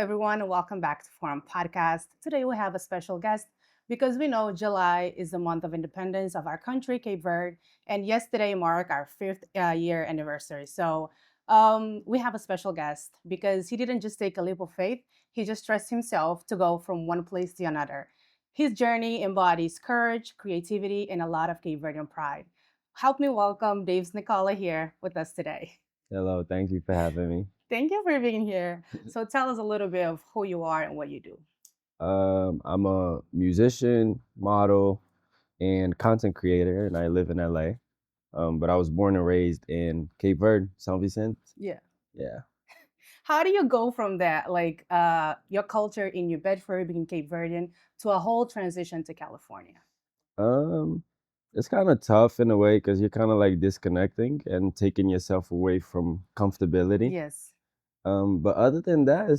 everyone, and welcome back to Forum Podcast. Today, we have a special guest because we know July is the month of independence of our country, Cape Verde, and yesterday marked our fifth year anniversary. So, we have a special guest because he didn't just take a leap of faith, he just trusted himself to go from one place to another. His journey embodies courage, creativity, and a lot of Cape Verdean pride. Help me welcome Deivys Nicola here with us today. Hello, thank you for having me. Thank you for being here. So tell us a little bit of who you are and what you do. I'm a musician, model, and content creator, and I live in LA. But I was born and raised in Cape Verde, San Vicente. Yeah. Yeah. How do you go from that, like your culture in New Bedford, being Cape Verdean, to a whole transition to California? Um, it's kind of tough in a way because you're kind of like disconnecting and taking yourself away from comfortability. Yes. But other than that,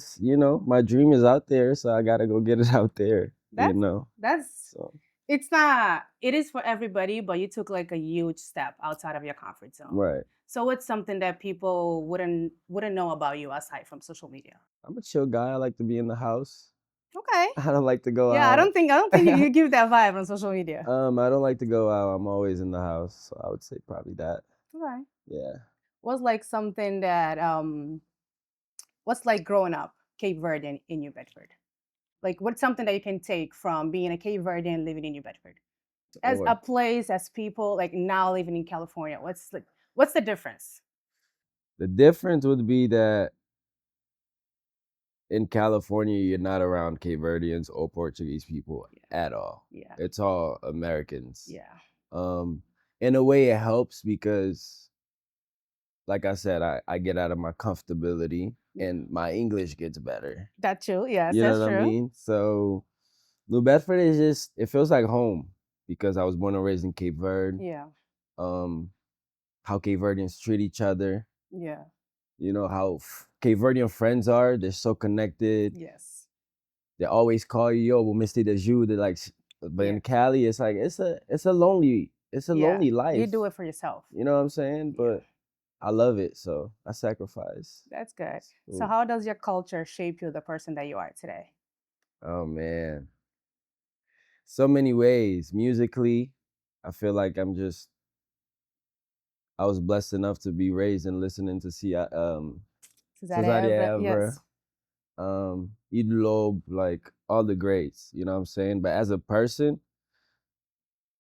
my dream is out there, so I gotta go get it out there. That's that's So it's not it is for everybody, but you took like a huge step outside of your comfort zone. right. So it's something that people wouldn't know about you aside from social media. I'm a chill guy. I like to be in the house. Okay. I don't like to go Yeah, I out. don't think you give that vibe on social media. I don't like to go out. I'm always in the house, so I would say probably that. Okay. Yeah. What's like something that what's like growing up Cape Verde in New Bedford? Like what's something that you can take from being a Cape Verdean living in New Bedford? As Or a place, as people, like now living in California, what's the difference? the difference would be that in California, you're not around Cape Verdeans or Portuguese people Yeah. at all. Yeah. It's all Americans. Yeah. Um, in a way, it helps because, like I said, I get out of my comfortability Yeah. and my English gets better. That's true. Yes, You know that's what I true. mean? So New Bedford is just, it feels like home because I was born and raised in Cape Verde. Yeah. Um, how Cape Verdeans treat each other. Yeah. You know how Cape Verdean friends are. They're so connected. Yes. They always call you, yo, well, Mr. de Jus. They're like, but Yeah. in Cali, it's like Yeah. it's a lonely You life. do it for yourself. You know what I'm saying? Yeah. But I love it, so I sacrifice. That's good. So So, how does your culture shape you the person that you are today? oh man, so many ways. Musically, I feel like I was blessed enough to be raised and listening to see Cesaria Yes. Ever, Idlob, like all the greats. You know what I'm saying? But as a person,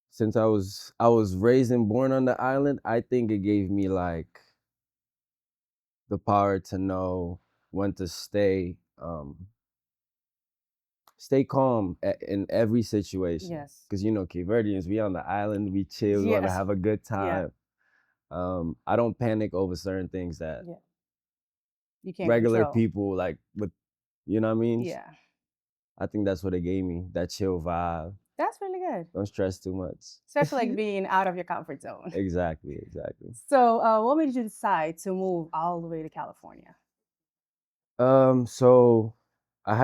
since I was raised and born on the island, I think it gave me like the power to know when to stay calm in every situation. Yes. Because Cape Verdeans, we on the island, we chill, we want to Yes. have a good Yeah. time. I don't panic over certain things that Yeah. You can't regular control. people like. With you know what I mean? Yeah. I think that's what it gave me, that chill vibe. That's really good. Don't stress too much. Especially like being out of your comfort zone. Exactly, exactly. So, what made you decide to move all the way to California? So I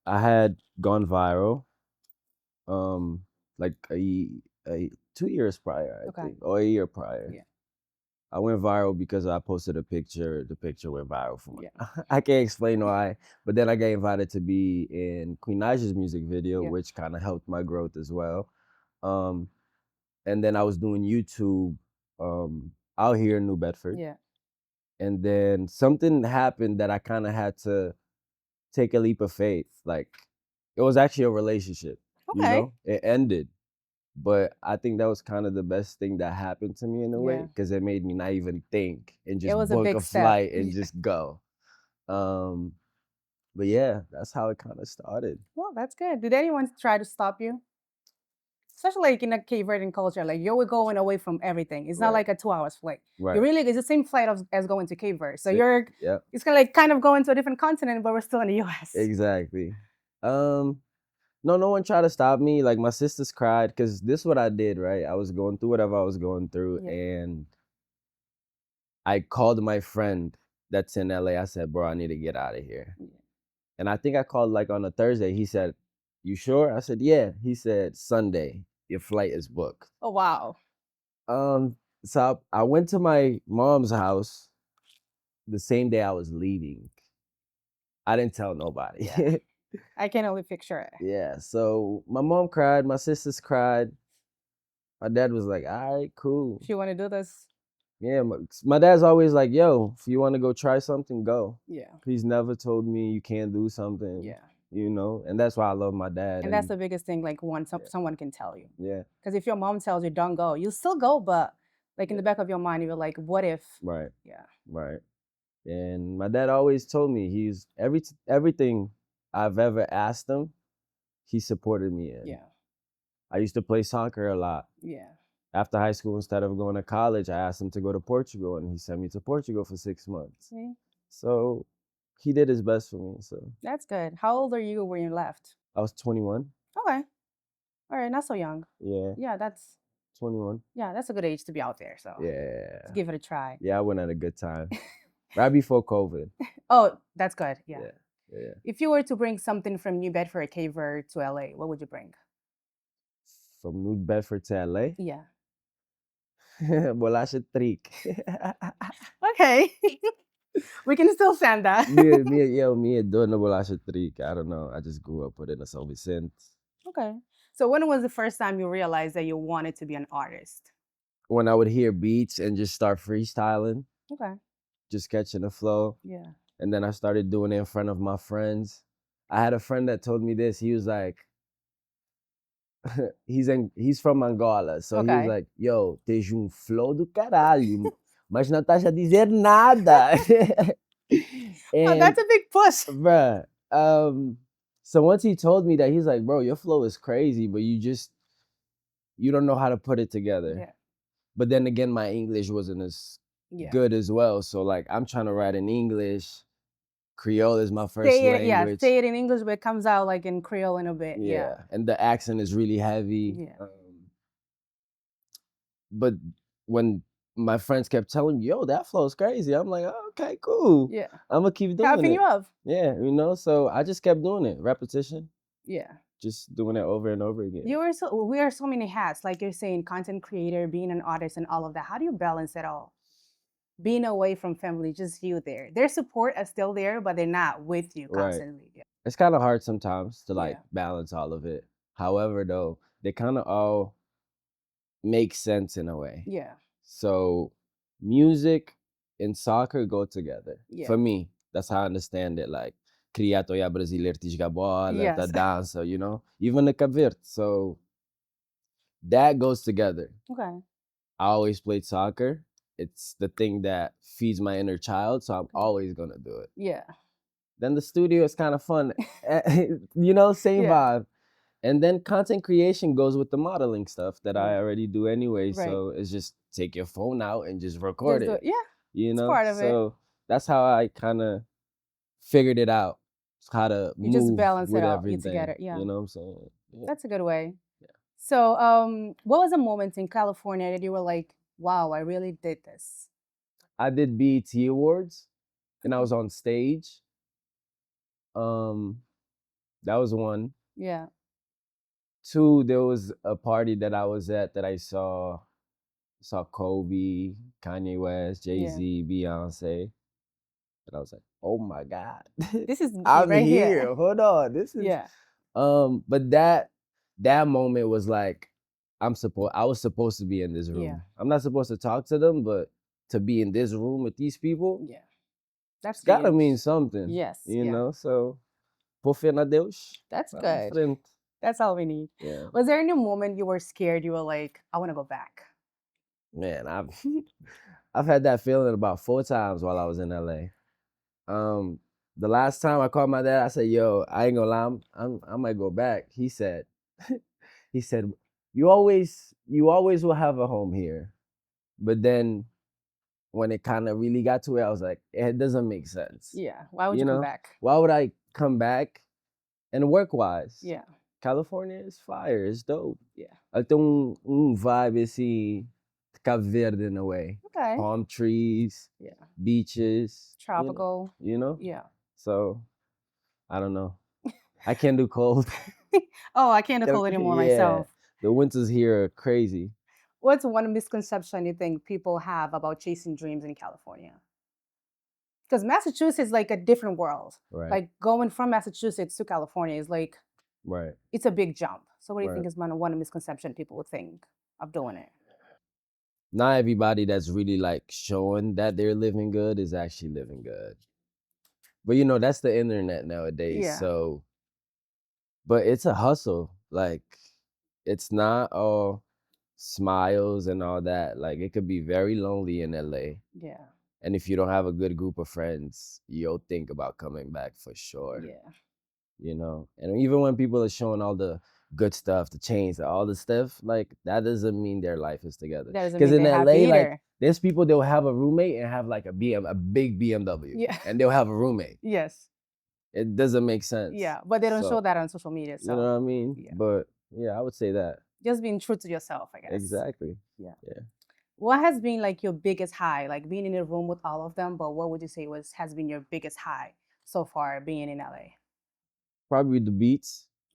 had gone viral, um, like a 2 years prior, I Okay. think, or a year prior. Yeah. I went viral because I posted a picture. The picture went viral for me. Yeah. I can't explain why, but then I got invited to be in Queen Naja's music video, Yeah. which kind of helped my growth as well. Um, and then I was doing YouTube out here in New Bedford, Yeah. and then something happened that I kind of had to take a leap of faith. Like it was actually a relationship, Okay. it ended. But I think that was kind of the best thing that happened to me in a way Yeah. because it made me not even think and It just was a book big a step. flight and just go. Um, but yeah, that's how it kind of started. Well, that's good. Did anyone try to stop you? Especially like in a Cape Verdean culture, like you're going away from everything. It's not Right, like a 2 hours flight. You right. really it's the same flight as going to Cape Verde. So Yep, it's kind of going to a different continent, but we're still in the US. exactly. Um, no one tried to stop me. Like my sisters cried because this is what I did, right? I was going through whatever I was going through, Yeah. and I called my friend that's in LA. I said, bro, I need to get out of here. Yeah. And I think I called like on a Thursday. He said, you sure? I said, yeah. He said, Sunday, your flight is booked. Oh wow. Um, so I went to my mom's house the same day I was leaving. I didn't tell nobody. Yeah. I can only picture it. Yeah, so my mom cried, my sisters cried. My dad was like, "All right, cool." If you want to do this, Yeah, my dad's always like, "Yo, if you want to go try something, go." yeah, He's never told me you can't do something, yeah. and that's why I love my dad. And that's And the biggest thing, like yeah, someone can tell you. yeah, Because if your mom tells you don't go, you still go, but like in yeah, the back of your mind, you're like, what if? right, Yeah, right. And my dad always told me everything I've ever asked him, he supported me in. yeah, I used to play soccer a lot. yeah. After high school, instead of going to college, I asked him to go to Portugal, and he sent me to Portugal for 6 months. See, So he did his best for me. So that's good. How old are you when you left? I was 21. Okay, all right, not so young. Yeah, Yeah, 21. that's a good age to be out there. So let's Yeah. give it a try. Yeah, I went at a good time. Right before COVID. Oh, that's good. Yeah. Yeah. Yeah. If you were to bring something from New Bedford, Cape Verde to LA, what would you bring? From New Bedford to LA. Yeah. Bolacha trick. Okay. We can still send that. me and doing the bolacha trick. I don't know. I just grew up with it in São Vicente. Okay. So when was the first time you realized that you wanted to be an artist? When I would hear beats and just start freestyling, Okay. just catching the flow. Yeah. And then I started doing it in front of my friends. I had a friend that told me this. He was like, he's from Angola. So he was Okay. like, yo, tens flow do caralho, mas não estás a dizer nada. Oh, And that's a big push. bruh, so once he told me that, he's like, bro, your flow is crazy, but you don't know how to put it together. Yeah. But then again, my English wasn't as Yeah. good as well. So like I'm trying to write in English. Creole is my first language. Say it in English, but it comes out like in Creole in a bit. Yeah. Yeah. And the accent is really heavy. Yeah. But when my friends kept telling me, yo, that flow's crazy, I'm like, oh, okay, cool. Yeah. I'm gonna keep doing Helping it. you up. Yeah, so I just kept doing it. Repetition, Yeah. just doing it over and over again. You wear so many hats, like you're saying, content creator, being an artist, and all of that. How do you balance it all? Being away from family, just you there. Their support is still there, but they're not with you Right. constantly. Yeah. It's kind of hard sometimes to like Yeah. balance all of it. However, though, they kind of all make sense in a way. Yeah. So music and soccer go together. Yeah. For me, that's how I understand it. Like, criato ya brasileiro te joga bola, Yes. ta dança, even the Cape Verde. So that goes together. Okay. I always played soccer. It's the thing that feeds my inner child, so I'm always gonna do it. Yeah. Then the studio is kind of fun, same Yeah. vibe. And then content creation goes with the modeling stuff that I Yeah. already do anyway. Right. So it's just take your phone out and just record Just do it. it. Yeah. It's You know? part of it. So that's how I kind of figured it out. How to You just move balance with it out. You everything. together. Yeah. You know what I'm saying? Yeah. That's a good way. Yeah. So, what was a moment in California that you were like, "Wow, I really did this"? I did BET Awards and I was on stage. That was one. Yeah. Two, there was a party that I was at that I saw Kobe, Kanye West, Jay-Z, Beyonce. And I was like, oh my God. This is I'm right here. here. Hold on. This is Yeah. but that moment was like I was supposed to be in this room. Yeah. I'm not supposed to talk to them, but to be in this room with these people, Yeah. That's it's gotta huge. mean something. Yes. You Yeah. know, so por fé na Deus. That's Vai pra good. frente. That's all we need. Yeah. Was there any moment you were scared? You were like, "I want to go back." Man, I've had that feeling about 4 times while I was in LA. The last time I called my dad, I said, "Yo, I ain't gonna lie, I might go back." He said, he said, "You always will have a home here." But then when it kind of really got to it, I was like, it doesn't make sense. Yeah. Why would you come back? Why would I come back? And work-wise, Yeah. California is fire, it's dope. Yeah. Ela tem vibe assim, Cape Verde in a way. Okay. Palm trees, Yeah. beaches. Tropical. Yeah. So, I don't know. I can't do cold. Oh, I can't do cold anymore myself. The winters here are crazy. What's one misconception you think people have about chasing dreams in California? Because Massachusetts is like a different world. Right. Like going from Massachusetts to California is like Right. it's a big jump. So what do you think Right. is one misconception people would think of doing it? Not everybody that's really like showing that they're living good is actually living good. But you know, that's the internet nowadays. Yeah. So, but it's a hustle. Like, it's not all smiles and all that. Like, it could be very lonely in LA. Yeah. And if you don't have a good group of friends, you'll think about coming back for sure. Yeah. You know, and even when people are showing all the good stuff, the chains, all the stuff, like that doesn't mean their life is together. That doesn't Because mean in they're happy LA, like either. there's people they'll have a roommate and have like a big BMW, Yeah. and they'll have a roommate. Yes. It doesn't make sense. Yeah. But they don't show So that on social media. you know So what I mean? yeah. But yeah, I would say that Just being true to yourself, I guess. exactly. Yeah. Yeah, What has been like your biggest high? Like being in a room with all of them, but what would you say has been your biggest high so far being in LA? probably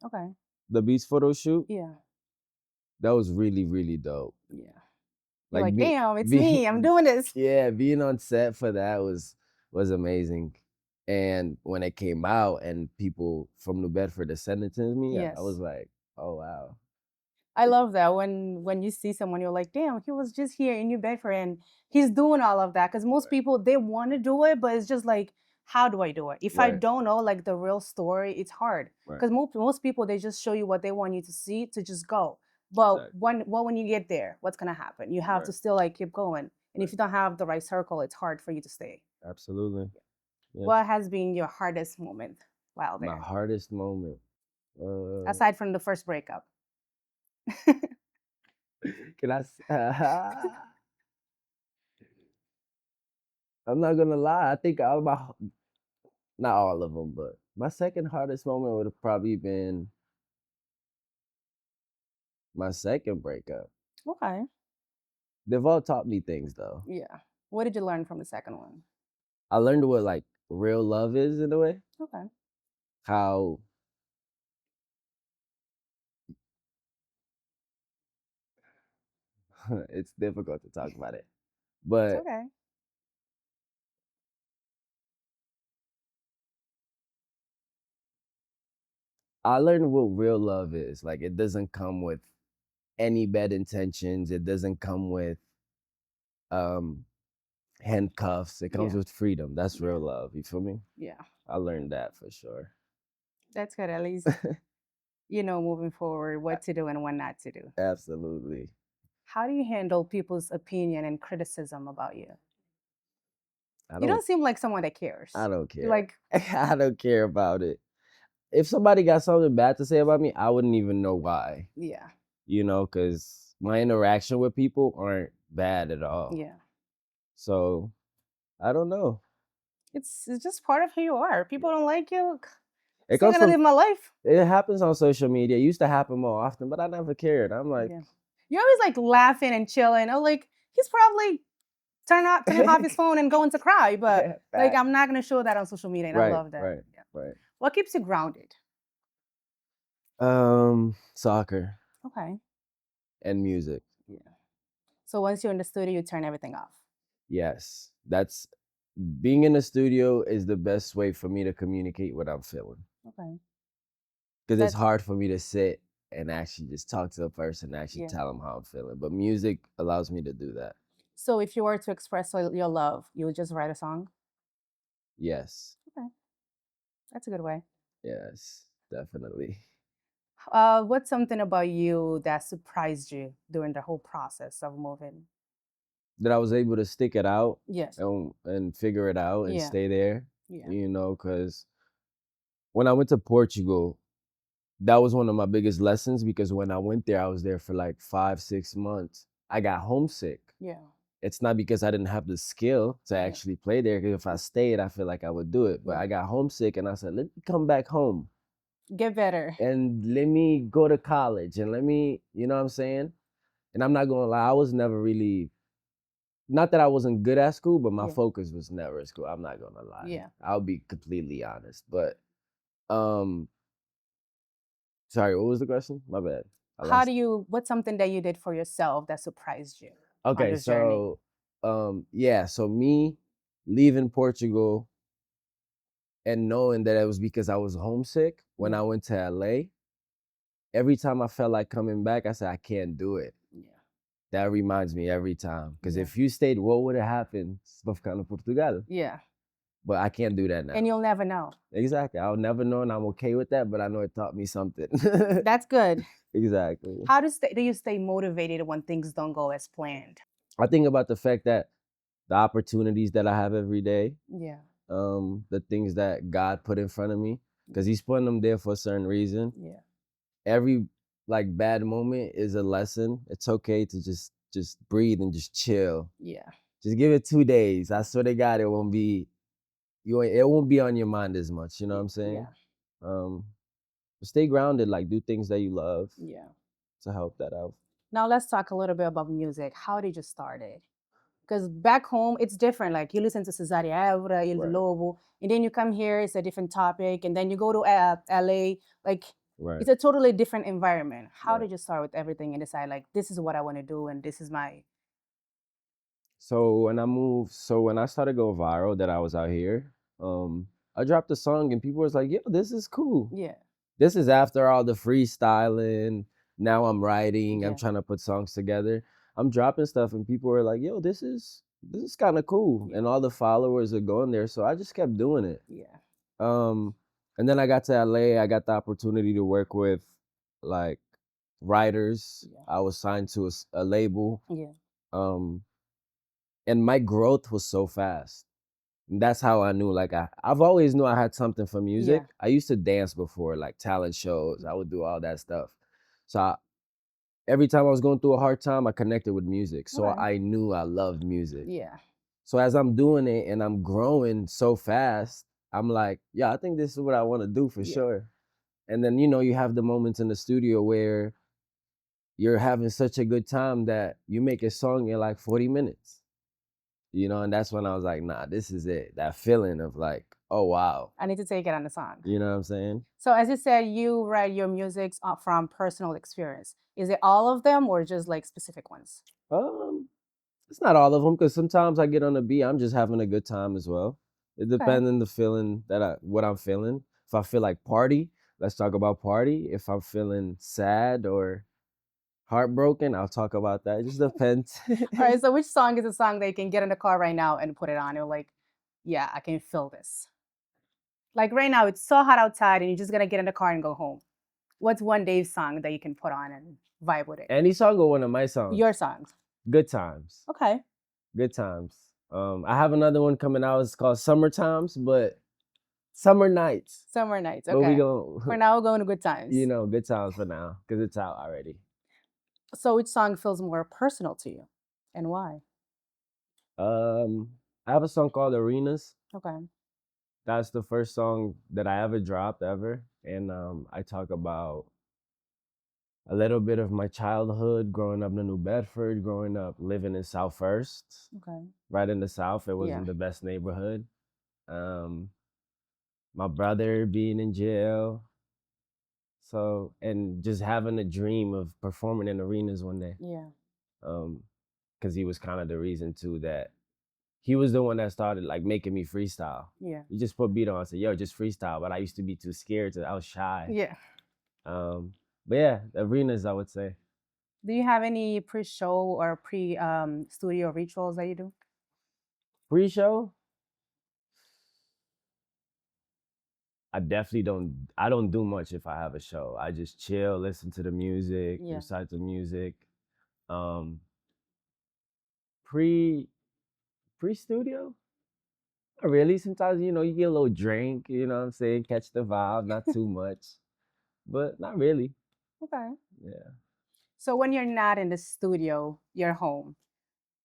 Okay. the Beats photo shoot. Yeah. That was really dope. Yeah. You're Like like, me, damn, it's be me. I'm doing this. yeah, being on set for that was amazing. And when it came out and people from New Bedford are sending it to me, I was Yes. like, oh wow. I love that when you see someone, you're like, damn, he was just here in New Bedford and he's doing all of that. Because most Right, people they want to do it, but it's just like, how do I do it? If I right, don't know like the real story, it's hard. right. Because most people they just show you what they want you to see to just go. But Exactly. when you get there, what's gonna happen? You have to Right, still like keep going. And if right. you don't have the right circle, it's hard for you to stay. Absolutely. Yeah. What has been your hardest moment while My there? hardest moment. Uh Aside from the first breakup. can I I'm not gonna lie. I think all my not all of them, but my second hardest moment would have probably been my second breakup. Okay. They've all taught me things though. Yeah. What did you learn from the second one? I learned what like real love is in a way. Okay. How it's difficult to talk about it. It's But okay. I learned what real love is. Like it doesn't come with any bad intentions. It doesn't come with um handcuffs. It comes Yeah. with freedom. That's Yeah. real love. You feel me? Yeah. I learned that for sure. That's good. At least you know moving forward what to do and what not to do. Absolutely. How do you handle people's opinion and criticism about you? I You don't don't seem like someone that cares. I don't You're care. like, I don't care about it. If somebody got something bad to say about me, I wouldn't even know why. yeah, You know, because my interaction with people aren't bad at all. yeah. So I don't know. It's just part of who you are. People don't like you. It Still comes gonna from live my life. it happens on social media. It used to happen more often, but I never cared. I'm like, Yeah. You're always like laughing and chilling. Oh, like he's probably turning off his phone and going to cry. But like fact. I'm not gonna show that on social media, and I Right, love that. right, Yeah. right. What keeps you grounded? Soccer Okay. and music. Yeah. So once you're in the studio, you turn everything off. Yes. That's being in the studio is the best way for me to communicate what I'm feeling. Okay. Because it's That's hard for me to sit and actually just talk to a person and actually yeah. tell them how I'm feeling. But music allows me to do that. So if you were to express your love, you would just write a song. Yes. Okay, that's a good way. Yes, definitely. What's something about you that surprised you during the whole process of moving? That I was able to stick it out Yes. and figure it out and Yeah. stay there, Yeah. you know, because when I went to Portugal, that was one of my biggest lessons because when I went there, I was there for like 5, 6 months. I got homesick. Yeah. It's not because I didn't have the skill to Yeah. actually play there. 'Cause if I stayed, I feel like I would do it. But Yeah. I got homesick and I said, let me come back home Get better. and let me go to college and let me, you know what I'm saying? And I'm not gonna lie, I was never really not that I wasn't good at school, but my Yeah. focus was never at school. I'm not gonna lie. Yeah. I'll be completely honest. But um sorry, what was the question? My bad. I How do lost. you? What's something that you did for yourself that surprised you on Okay, this journey? so yeah, so me leaving Portugal and knowing that it was because I was homesick when Yeah. I went to LA, every time I felt like coming back, I said, I can't do it. Yeah. That reminds me every time. Because Yeah. if you stayed, what would have happened? Vou ficar no Portugal. Yeah. But I can't do that now. And you'll never know. Exactly. I'll never know, and I'm okay with that, but I know it taught me something. That's good. Exactly. How do you stay motivated when things don't go as planned? I think about the fact that the opportunities that I have every day, Yeah. the things that God put in front of me, because He's putting them there for a certain reason. Yeah. Every like bad moment is a lesson. It's okay to just breathe and just chill. Yeah. Just give it 2 days. I swear to God, it won't be it won't be on your mind as much. You know what I'm saying? Yeah. Um, stay grounded. Like do things that you love Yeah. to help that out. Now let's talk a little bit about music. How did you start it? Because back home it's different. Like you listen to Cesaria Evra, Il Right. Lobo, and then you come here, it's a different topic, and then you go to LA. Like Right. it's a totally different environment. How Right. did you start with everything and decide like this is what I want to do and this is my So when I started go viral that I was out here, I dropped a song and people was like, "Yo, this is cool." yeah This is after all the freestyling. Now I'm writing. I'm yeah trying to put songs together. I'm dropping stuff and people were like, "Yo, this is kind of cool." yeah And all the followers are going there, so I just kept doing it. yeah Um, and then I got to LA. I got the opportunity to work with like writers. yeah I was signed to a label. yeah Um, and my growth was so fast. And that's how I knew. Like I've always knew I had something for yeah music. I used to dance before, like talent shows. I would do all that stuff. So every time I was going through a hard time, I connected with music. So okay I knew I loved music. yeah So as I'm doing it and I'm growing so fast, I'm like, yeah, I think this is what I want to do for yeah sure. And then you have the moments in the studio where you're having such a good time that you make a song in like 40 minutes. And that's when I was like, nah, this is it. That feeling of like, oh wow. I need to take it on the song. You know what I'm saying? So as you said, you write your music from personal experience. Is it all of them or just like specific ones? Um, it's not all of them because sometimes I get on the beat, I'm just having a good time as well. It Okay. depends on the feeling what I'm feeling. If I feel like party, let's talk about party. If I'm feeling sad or heartbroken, I'll talk about that. It just depends. All right. So which song is a song that you can get in the car right now and put it on? You're like, yeah, I can feel this. Like right now, it's so hot outside and you're just gonna get in the car and go home. What's one Dave song that you can put on and vibe with it? Any song or one of my songs? Your songs. Good times. Okay. Good times. I have another one coming out. It's called Summer Times, but Summer Nights. Summer nights. But we Okay. go, For now, we're going to good times. good times for now because it's out already. So which song feels more personal to you and why? Um, I have a song called Arenas. Okay. That's the first song that I ever dropped ever, and I talk about a little bit of my childhood, growing up in New Bedford, growing up living in South First, Okay. right in the South. It Yeah. wasn't the best neighborhood. Um, my brother being in jail, so and just having a dream of performing in arenas one day. Yeah. Because he was kind of the reason too that he was the one that started like making me freestyle. Yeah. He just put beat on and said, "Yo, just freestyle." But I used to be too scared I was shy. Yeah. But yeah, arenas I would say. Do you have any pre-show or pre-studio rituals that you do? Pre-show, I definitely don't. I don't do much if I have a show. I just chill, listen to the music, Yeah. recite the music. Um, pre pre studio, not really. Sometimes you get a little drink. You know what I'm saying? Catch the vibe, not too much, but not really. Okay. Yeah. So when you're not in the studio, you're home.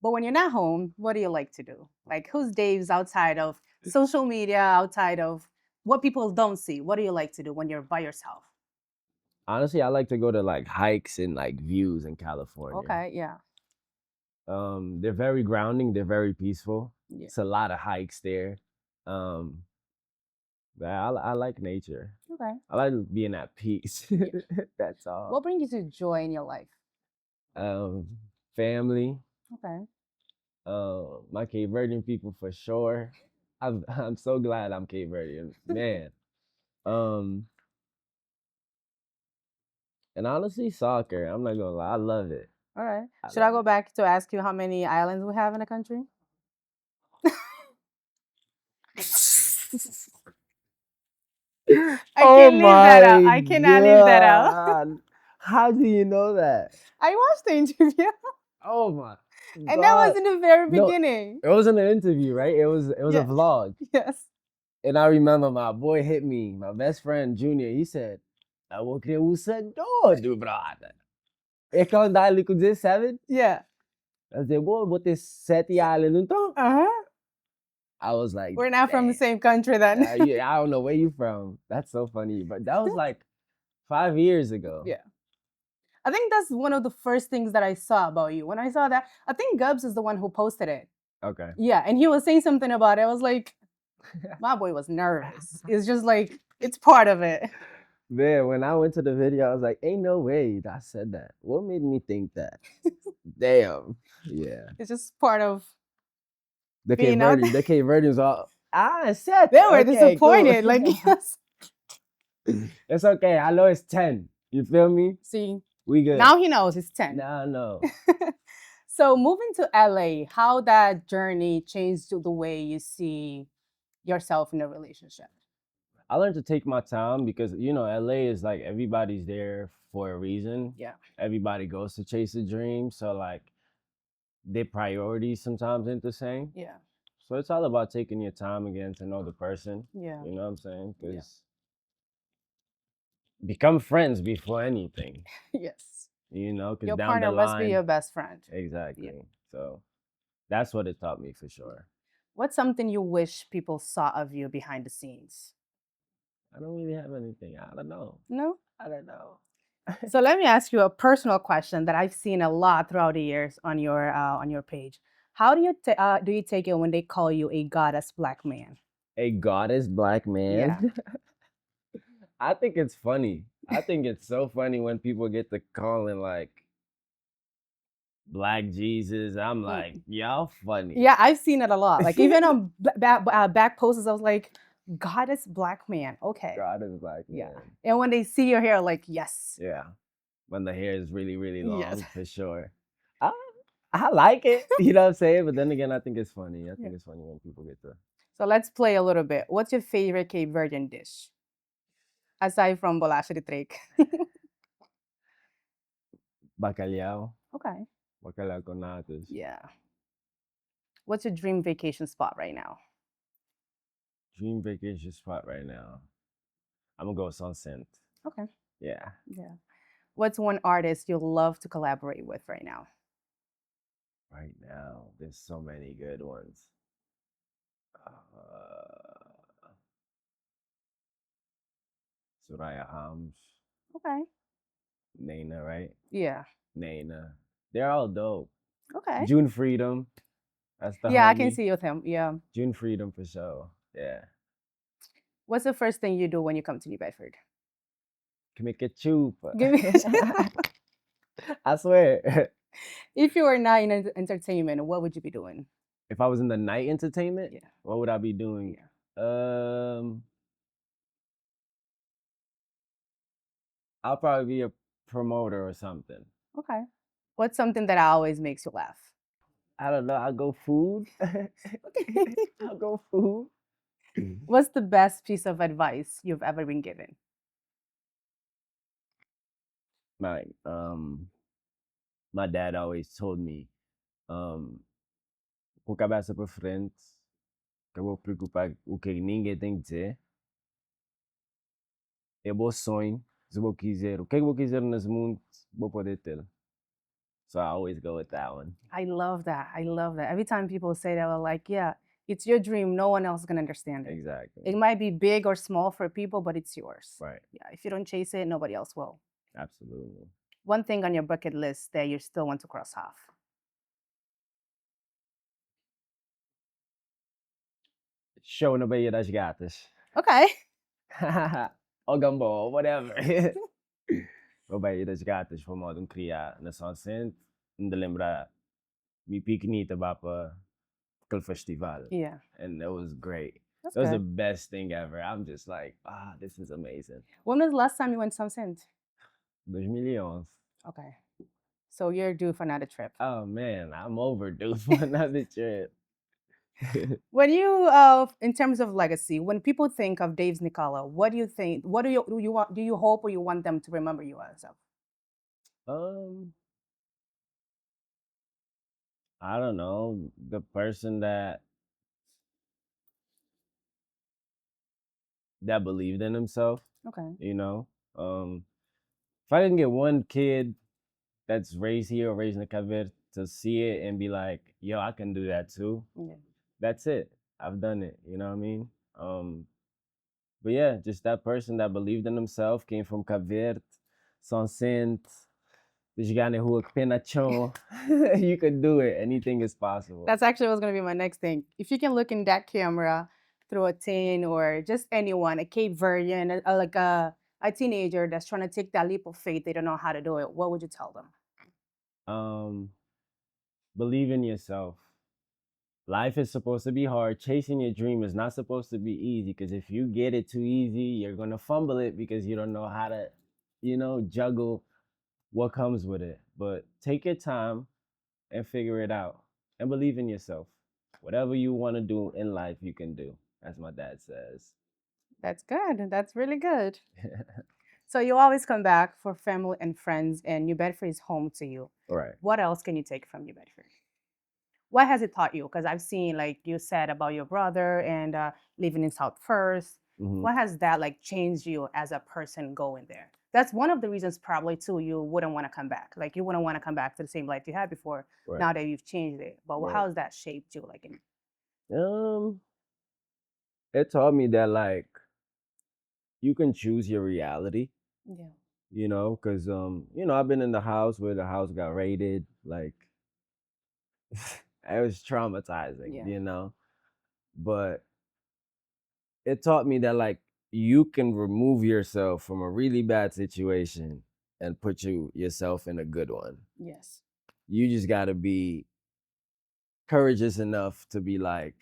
But when you're not home, what do you like to do? Like who's Dave's outside of social media, outside of what people don't see? What do you like to do when you're by yourself? Honestly, I like to go to like hikes and like views in California. Okay, yeah. They're very grounding. They're very peaceful. Yeah. It's a lot of hikes there. Um, but I like nature. Okay. I like being at peace. Yeah. That's all. What brings you to joy in your life? Um, family, Okay. My Cape Verdean people for sure. I'm so glad I'm Cape Verdean, man. Um, and honestly, soccer. I'm not gonna lie, I love it. All right. I Should I love go it. back to ask you how many islands we have in the country? I Oh can't leave that out. my I cannot leave that out. god! How do you know that? I watched the interview, Oh my and that was god! in the very No, beginning. it wasn't an interview, right? It was a Yeah. vlog. Yes. And I remember my boy hit me, my best friend Junior. He said, "I will create do brother." Ik kan dadelijk op 7. Yeah. I said, "Boy, what is Seti Island então?" Uh huh. I was like, We're not from the "Damn, same country then. yeah, I don't know where you from." That's so funny, but that was like 5 years ago. Yeah. I think that's one of the first things that I saw about you. When I saw that, I think Gubs is the one who posted it. Okay. Yeah, and he was saying something about it. I was like, my boy was nervous. It's just like it's part of it. Man, when I went to the video, I was like, "Ain't no way I said that. What made me think that?" Damn. Yeah. It's just part of The Cape being out Verde, there. the Cape Verdeans all said They were okay, cool. disappointed. Like, yes. It's okay. I know it's 10. You feel me? See, We good. now he knows it's 10. Now I know. So moving to LA, how that journey changed the way you see yourself in a relationship? I learned to take my time because LA is like everybody's there for a reason. Yeah. Everybody goes to chase a dream, so like their priorities sometimes ain't the same. Yeah. So it's all about taking your time again to know the person. Yeah. You know what I'm saying? Yeah. Because become friends before anything. Yes. Because Your down partner the must be line, your best friend. exactly. Yeah. So that's what it taught me for sure. What's something you wish people saw of you behind the scenes? I don't really have anything. I don't know. No? I don't know. So let me ask you a personal question that I've seen a lot throughout the years on your page. How do you take it when they call you a goddess black man? A goddess black Yeah. man. I think it's funny. I think it's so funny when people get to calling like Black Jesus. I'm like, y'all funny. Yeah, I've seen it a lot. Like even on back posts, I was like, goddess black man. Okay. Goddess black man. Yeah. And when they see your hair, like, yes. Yeah. When the hair is really, really long, Yes. for sure. I like it. You know what I'm saying? But then again, I think it's funny. I think Yeah. it's funny when people get to So let's play a little bit. What's your favorite Cape Verdean dish? Aside from bolacha de trek. bacalhau. Okay. Bacalhau con natas. Yeah. What's your dream vacation spot right now? Dream vacation spot right now. I'm gonna go Sunset. Okay. Yeah. Yeah. What's one artist you'd love to collaborate with right now? Right now, there's so many good ones. Soraya Hams, Okay. Nana, right? Yeah. Nana. They're all dope. Okay. June Freedom. That's the Yeah, homie. I can see you with him. Yeah. June Freedom for sure. Yeah. What's the first thing you do when you come to New Bedford? Make it chupa. Give me. I swear. If you were not in entertainment, what would you be doing? If I was in the night entertainment, Yeah. what would I be doing? I'll probably be a promoter or something. Okay. What's something that always makes you laugh? I don't know. I'll go food. I'll go food. What's the best piece of advice you've ever been given? My dad always told me, com cabeça para frente, que eu vou preocupar o que ninguém tem que dizer. Eu vou sonho, se eu vou quiser, o que eu vou quiser nesse mundo, vou poder ter. So I always go with that one. I love that. I love that. Every time people say that, I'm like, yeah, it's your dream. No one else is gonna understand it. Exactly. It might be big or small for people, but it's yours. Right. Yeah. If you don't chase it, nobody else will. Absolutely. One thing on your bucket list that you still want to cross off. Show na Baía das Gatas. Okay. Ou Gambó, whatever. O Baía das Gatas foi modo criar na São Centro, de lembrar mi picnita ba pa aquele festival. Yeah, And it was great. that's It was the good. best thing ever. I'm just like, this is amazing. When was the last time you went some Saint? 2011. Okay, so you're due for another trip. Oh man, I'm overdue for another trip. When you, in terms of legacy, when people think of Dave's Nicola, what do you think? What do you want? Do you hope or you want them to remember you as of? um, I don't know, the person that believed in himself, Okay. you know. Um, if I can get one kid that's raised here or raised in the Cape Verde to see it and be like, yo, I can do that too. Yeah. That's it. I've done it. You know what I mean? But yeah, just that person that believed in himself, came from Cape Verde, São Vicente, de jogar na rua com pé na chão. You can do it. Anything is possible. That's actually what's going to be my next thing. If you can look in that camera through a teen or just anyone, a Cape Verdean, like a teenager that's trying to take that leap of faith, they don't know how to do it, what would you tell them? Um, Believe in yourself. Life is supposed to be hard. Chasing your dream is not supposed to be easy, because if you get it too easy, you're going to fumble it because you don't know how to, juggle what comes with it. But take your time and figure it out and believe in yourself. Whatever you want to do in life, you can do, as my dad says. That's good. That's really good. So you always come back for family and friends, and New Bedford is home to you. Right. What else can you take from New Bedford? What has it taught you? Because I've seen, like you said, about your brother and living in South First. Hmm. What has that like changed you as a person going there? That's one of the reasons probably too you wouldn't want to come back. Like you wouldn't want to come back to the same life you had before. Right. Now that you've changed it, but Right. how's that shaped you? Like, Um, it taught me that, like, you can choose your reality, yeah, because I've been in the house where the house got raided, like it was traumatizing, yeah, but it taught me that, like, you can remove yourself from a really bad situation and put yourself in a good one. yes, You just got to be courageous enough to be like,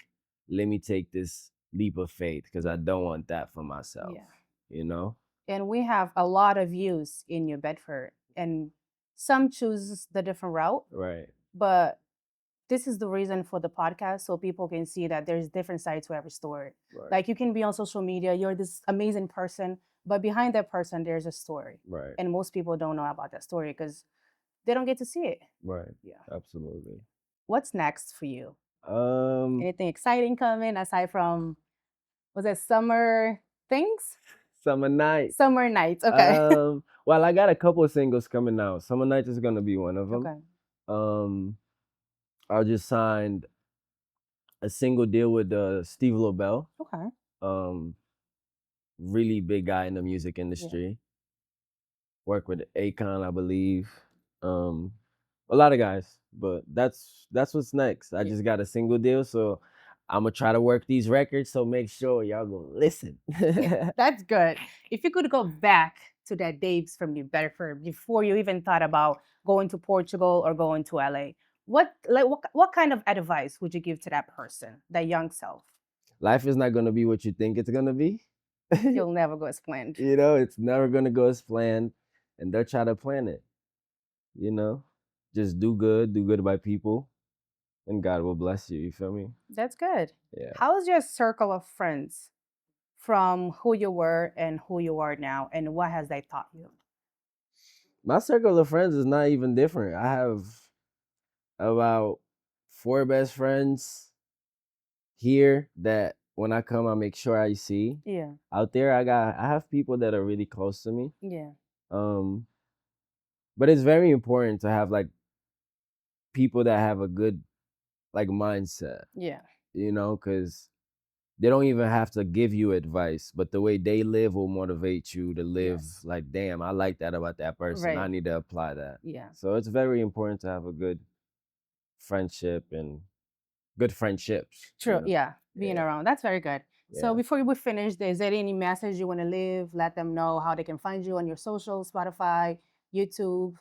let me take this leap of faith, because I don't want that for myself, yeah. you know? And we have a lot of views in New Bedford, and some choose the different route, Right. but this is the reason for the podcast, so people can see that there's different sides to every story. Right. Like you can be on social media, you're this amazing person, but behind that person there's a story. Right. And most people don't know about that story because they don't get to see it. Right. Yeah. Absolutely. What's next for you? Um, Anything exciting coming aside from, was it summer things? Summer Night. Summer nights. Okay. Well, I got a couple of singles coming out. Summer Night is gonna be one of them. Okay. I just signed a single deal with Steve Lobel. Okay. Um, really big guy in the music Yeah. industry. Work with Akon, I believe. A lot of guys, but that's what's next. I Yeah. just got a single deal, so I'm gonna try to work these records. So make sure y'all gonna listen. That's good. If you could go back to that days from New Bedford before you even thought about going to Portugal or going to LA, what kind of advice would you give to that person, that young self? Life is not gonna be what you think it's gonna be. You'll never go as planned. It's never gonna go as planned, and they'll try to plan it. You know, just do good by people, and God will bless you. You feel me? That's good. Yeah. How's your circle of friends from who you were and who you are now, and what has they taught you? My circle of friends is not even different. I have about 4 best friends here that when I come, I make sure I see. Yeah. Out there, I have people that are really close to me. Yeah. Um, but it's very important to have, like, people that have a good, like, mindset. Yeah. Because they don't even have to give you advice, but the way they live will motivate you to live. Yes. Like, damn, I like that about that person. I Right. need to apply that. Yeah. So it's very important to have a good friendship and good friendships. True. Yeah. Being Yeah. around. That's very good. So Yeah. before we finish, is there any message you want to leave? Let them know how they can find you on your social, Spotify, YouTube.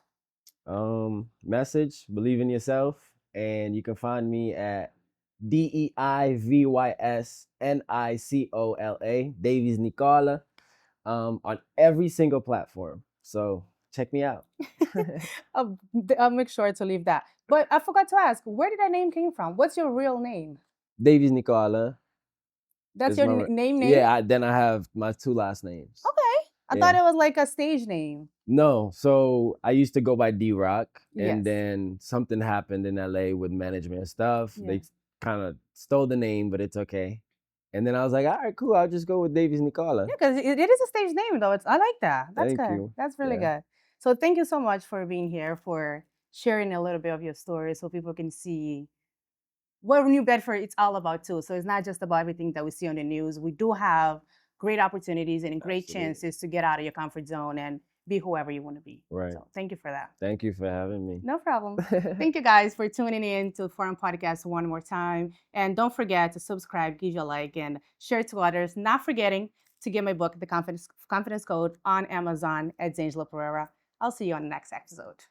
Message: believe in yourself and you can find me at DeivysNicola, Deivys Nicola, on every single platform. So check me out. I'll make sure to leave that. But I forgot to ask, where did that name came from? What's your real name? Deivys Nicola That's is your my name? yeah. Then I have my two last names. Okay. I thought Yeah. it was like a stage name. No, so I used to go by D Rock, and Yes. then something happened in LA with management and stuff. Yeah. They kind of stole the name, but it's okay. And then I was like, all right, cool. I'll just go with Deivys Nicola. Yeah, because it is a stage name though. I like that. That's Thank good. you. That's really Yeah. good. So thank you so much for being here, for sharing a little bit of your story so people can see what New Bedford it's all about too. So it's not just about everything that we see on the news. We do have great opportunities and great Absolutely. chances to get out of your comfort zone and be whoever you want to be. Right. So thank you for that. Thank you for having me. No problem. Thank you guys for tuning in to Forum Podcast one more time. And don't forget to subscribe, give you a like, and share to others. Not forgetting to get my book, The Confidence Code, on Amazon at Zangela Pereira. I'll see you on the next episode.